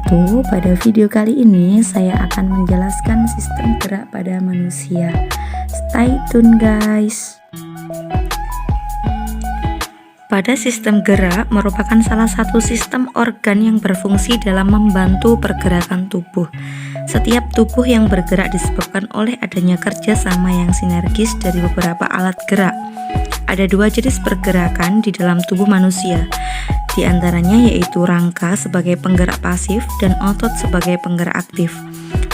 wabarakatuh. Pada video kali ini saya akan menjelaskan sistem gerak pada manusia. Stay tune guys. Pada sistem gerak merupakan salah satu sistem organ yang berfungsi dalam membantu pergerakan tubuh. Setiap tubuh yang bergerak disebabkan oleh adanya kerjasama yang sinergis dari beberapa alat gerak. Ada dua jenis pergerakan di dalam tubuh manusia. Di antaranya yaitu rangka sebagai penggerak pasif dan otot sebagai penggerak aktif.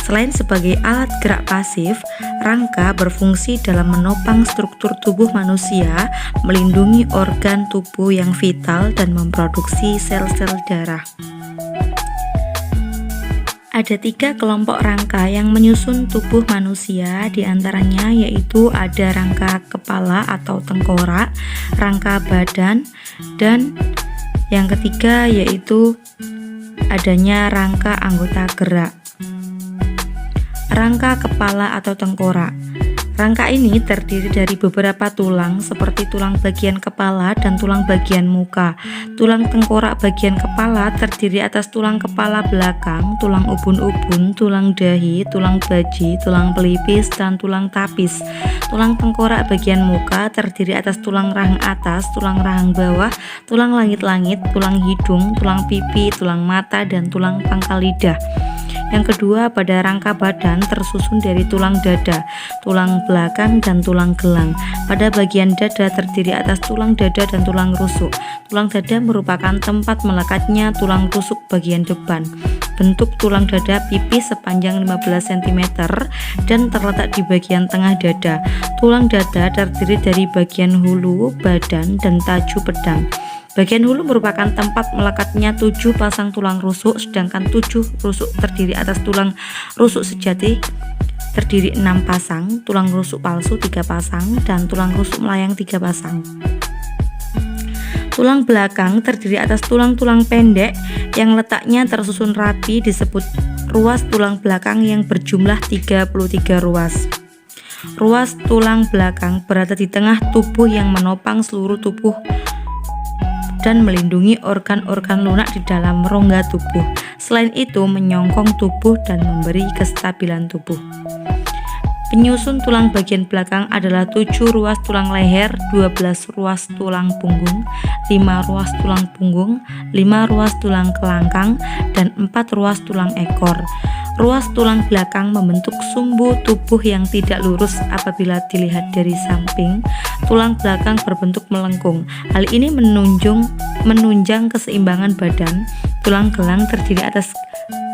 Selain sebagai alat gerak pasif, rangka berfungsi dalam menopang struktur tubuh manusia, melindungi organ tubuh yang vital dan memproduksi sel-sel darah. Ada 3 kelompok rangka yang menyusun tubuh manusia, diantaranya yaitu ada rangka kepala atau tengkorak, rangka badan, dan yang ketiga yaitu adanya rangka anggota gerak. Rangka kepala atau tengkorak. Rangka ini terdiri dari beberapa tulang seperti tulang bagian kepala dan tulang bagian muka. Tulang tengkorak bagian kepala terdiri atas tulang kepala belakang, tulang ubun-ubun, tulang dahi, tulang baji, tulang pelipis, dan tulang tapis. Tulang tengkorak bagian muka terdiri atas tulang rahang atas, tulang rahang bawah, tulang langit-langit, tulang hidung, tulang pipi, tulang mata, dan tulang pangkal lidah. Yang kedua, pada rangka badan tersusun dari tulang dada, tulang belakang, dan tulang gelang. Pada bagian dada terdiri atas tulang dada dan tulang rusuk. Tulang dada merupakan tempat melekatnya tulang rusuk bagian depan. Bentuk tulang dada pipih sepanjang 15 cm dan terletak di bagian tengah dada. Tulang dada terdiri dari bagian hulu, badan, dan taju pedang. Bagian hulu merupakan tempat melekatnya 7 pasang tulang rusuk, sedangkan 7 rusuk terdiri atas tulang rusuk sejati terdiri 6 pasang, tulang rusuk palsu 3 pasang, dan tulang rusuk melayang 3 pasang. Tulang belakang terdiri atas tulang-tulang pendek yang letaknya tersusun rapi, disebut ruas tulang belakang yang berjumlah 33 ruas. Ruas tulang belakang berada di tengah tubuh yang menopang seluruh tubuh dan melindungi organ-organ lunak di dalam rongga tubuh. Selain itu, menyongkong tubuh dan memberi kestabilan tubuh. Penyusun tulang bagian belakang adalah 7 ruas tulang leher, 12 ruas tulang punggung, 5 ruas tulang punggung, 5 ruas tulang kelangkang, dan 4 ruas tulang ekor. Ruas tulang belakang membentuk sumbu tubuh yang tidak lurus apabila dilihat dari samping. Tulang belakang berbentuk melengkung. Hal ini menunjang keseimbangan badan. Tulang gelang terdiri atas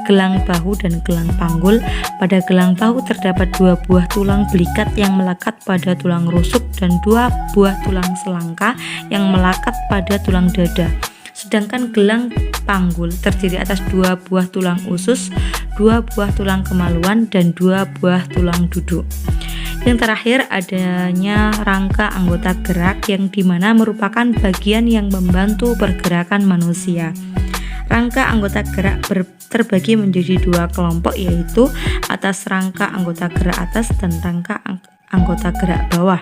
gelang bahu dan gelang panggul. Pada gelang bahu terdapat 2 buah tulang belikat yang melekat pada tulang rusuk dan 2 buah tulang selangka yang melekat pada tulang dada. Sedangkan gelang panggul terdiri atas 2 buah tulang usus, 2 buah tulang kemaluan, dan 2 buah tulang duduk. Yang terakhir adanya rangka anggota gerak yang dimana merupakan bagian yang membantu pergerakan manusia. Rangka anggota gerak terbagi menjadi 2 kelompok, yaitu atas rangka anggota gerak atas dan rangka anggota gerak bawah.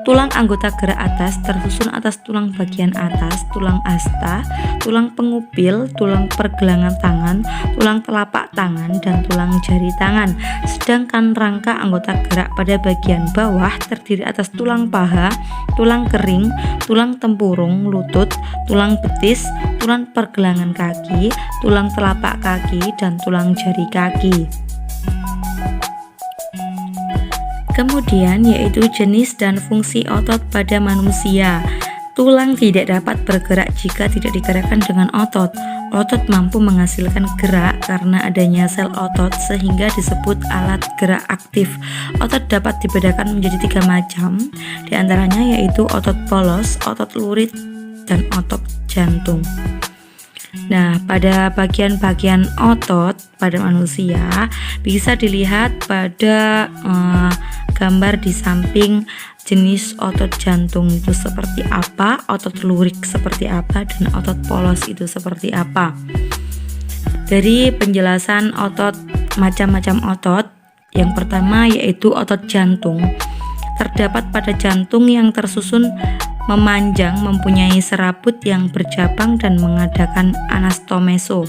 Tulang anggota gerak atas tersusun atas tulang bagian atas, tulang asta, tulang pengupil, tulang pergelangan tangan, tulang telapak tangan, dan tulang jari tangan. Sedangkan rangka anggota gerak pada bagian bawah terdiri atas tulang paha, tulang kering, tulang tempurung, lutut, tulang betis, tulang pergelangan kaki, tulang telapak kaki, dan tulang jari kaki. Kemudian yaitu jenis dan fungsi otot pada manusia. Tulang tidak dapat bergerak jika tidak digerakkan dengan otot. Otot mampu menghasilkan gerak karena adanya sel otot sehingga disebut alat gerak aktif. Otot dapat dibedakan menjadi 3 macam, diantaranya yaitu otot polos, otot lurit, dan otot jantung. Nah, pada bagian-bagian otot pada manusia bisa dilihat pada gambar di samping jenis otot jantung itu seperti apa, otot lurik seperti apa, dan otot polos itu seperti apa. Dari penjelasan otot, macam-macam otot, yang pertama yaitu otot jantung. Terdapat pada jantung yang tersusun memanjang, mempunyai serabut yang bercabang dan mengadakan anastomeso.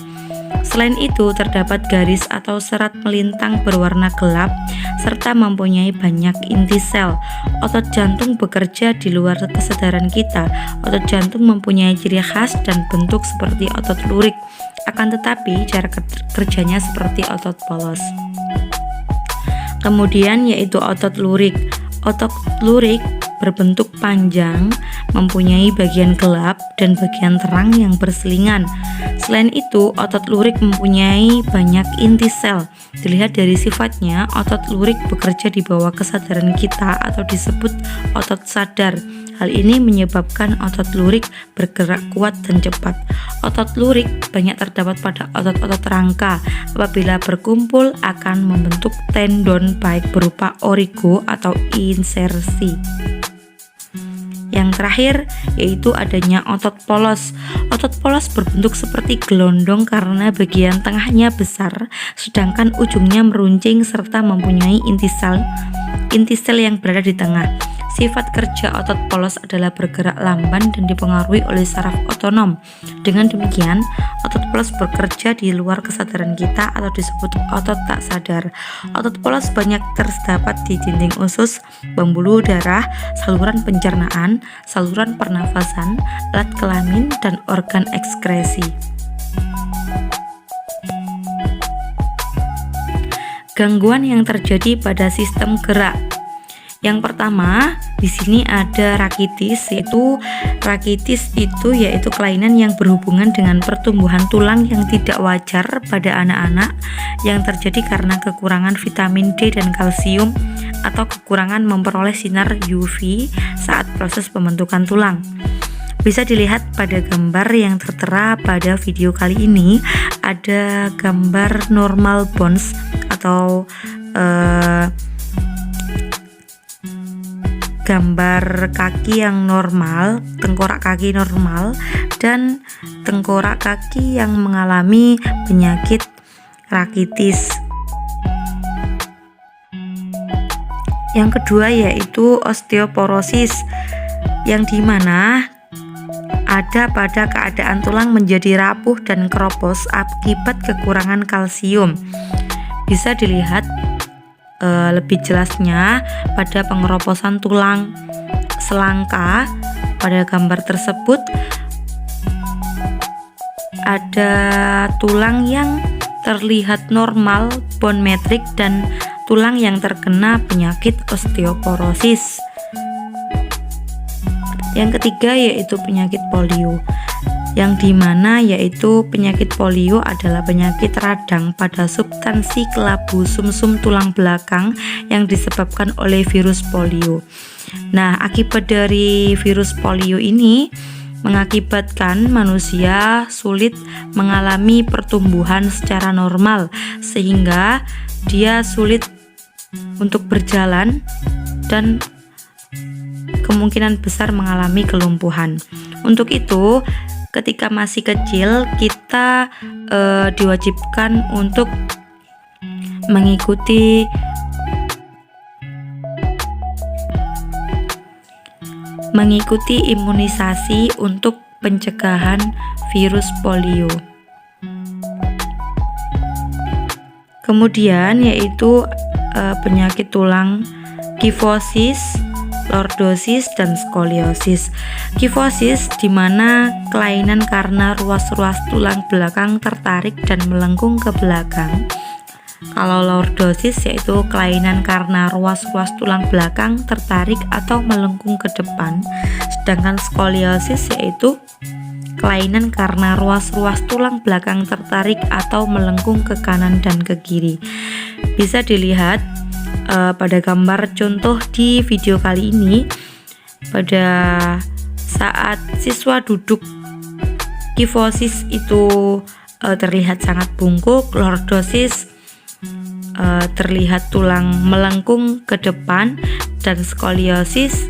Selain itu, terdapat garis atau serat melintang berwarna gelap serta mempunyai banyak inti sel. Otot jantung bekerja di luar kesadaran kita. Otot jantung mempunyai ciri khas dan bentuk seperti otot lurik, akan tetapi cara kerjanya seperti otot polos. Kemudian yaitu otot lurik. Otot lurik berbentuk panjang, mempunyai bagian gelap dan bagian terang yang berselingan. Selain itu, otot lurik mempunyai banyak inti sel. Dilihat dari sifatnya, otot lurik bekerja di bawah kesadaran kita atau disebut otot sadar. Hal ini menyebabkan otot lurik bergerak kuat dan cepat. Otot lurik banyak terdapat pada otot-otot rangka. Apabila berkumpul akan membentuk tendon baik berupa origo atau insersi. Yang terakhir yaitu adanya otot polos. Otot polos berbentuk seperti gelondong karena bagian tengahnya besar, sedangkan ujungnya meruncing serta mempunyai inti sel yang berada di tengah. Sifat kerja otot polos adalah bergerak lamban dan dipengaruhi oleh saraf otonom. Dengan demikian, otot polos bekerja di luar kesadaran kita atau disebut otot tak sadar. Otot polos banyak terdapat di dinding usus, pembuluh darah, saluran pencernaan, saluran pernafasan, alat kelamin, dan organ ekskresi. Gangguan yang terjadi pada sistem gerak. Yang pertama, di sini ada rakitis, yaitu kelainan yang berhubungan dengan pertumbuhan tulang yang tidak wajar pada anak-anak yang terjadi karena kekurangan vitamin D dan kalsium atau kekurangan memperoleh sinar UV saat proses pembentukan tulang. Bisa dilihat pada gambar yang tertera pada video kali ini, ada gambar normal bones atau gambar kaki yang normal, tengkorak kaki normal, dan tengkorak kaki yang mengalami penyakit rakitis. Yang kedua yaitu osteoporosis, yang dimana ada pada keadaan tulang menjadi rapuh dan keropos akibat kekurangan kalsium. Bisa dilihat lebih jelasnya pada pengeroposan tulang selangka. Pada gambar tersebut ada tulang yang terlihat normal, bone metric, dan tulang yang terkena penyakit osteoporosis. Yang ketiga yaitu penyakit polio, yang dimana yaitu penyakit polio adalah penyakit radang pada substansi kelabu sumsum tulang belakang yang disebabkan oleh virus polio. Nah, akibat dari virus polio ini mengakibatkan manusia sulit mengalami pertumbuhan secara normal, sehingga dia sulit untuk berjalan dan kemungkinan besar mengalami kelumpuhan. Untuk itu, ketika masih kecil kita diwajibkan untuk mengikuti imunisasi untuk pencegahan virus polio. Kemudian yaitu penyakit tulang kifosis, lordosis, dan skoliosis. Kifosis di mana kelainan karena ruas-ruas tulang belakang tertarik dan melengkung ke belakang. Kalau lordosis yaitu kelainan karena ruas-ruas tulang belakang tertarik atau melengkung ke depan. Sedangkan skoliosis yaitu kelainan karena ruas-ruas tulang belakang tertarik atau melengkung ke kanan dan ke kiri. Bisa dilihat pada gambar contoh di video kali ini. Pada saat siswa duduk, kifosis itu terlihat sangat bungkuk, lordosis terlihat tulang melengkung ke depan, dan skoliosis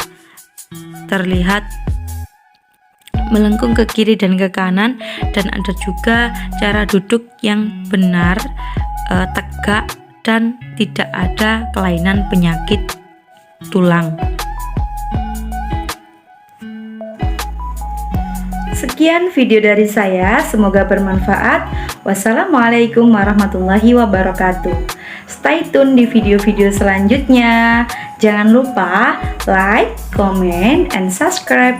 terlihat melengkung ke kiri dan ke kanan. Dan ada juga cara duduk yang benar, tegak, dan tidak ada kelainan penyakit tulang. Sekian video dari saya, semoga bermanfaat. Wassalamualaikum warahmatullahi wabarakatuh. Stay tune di video-video selanjutnya. Jangan lupa like, comment, and subscribe.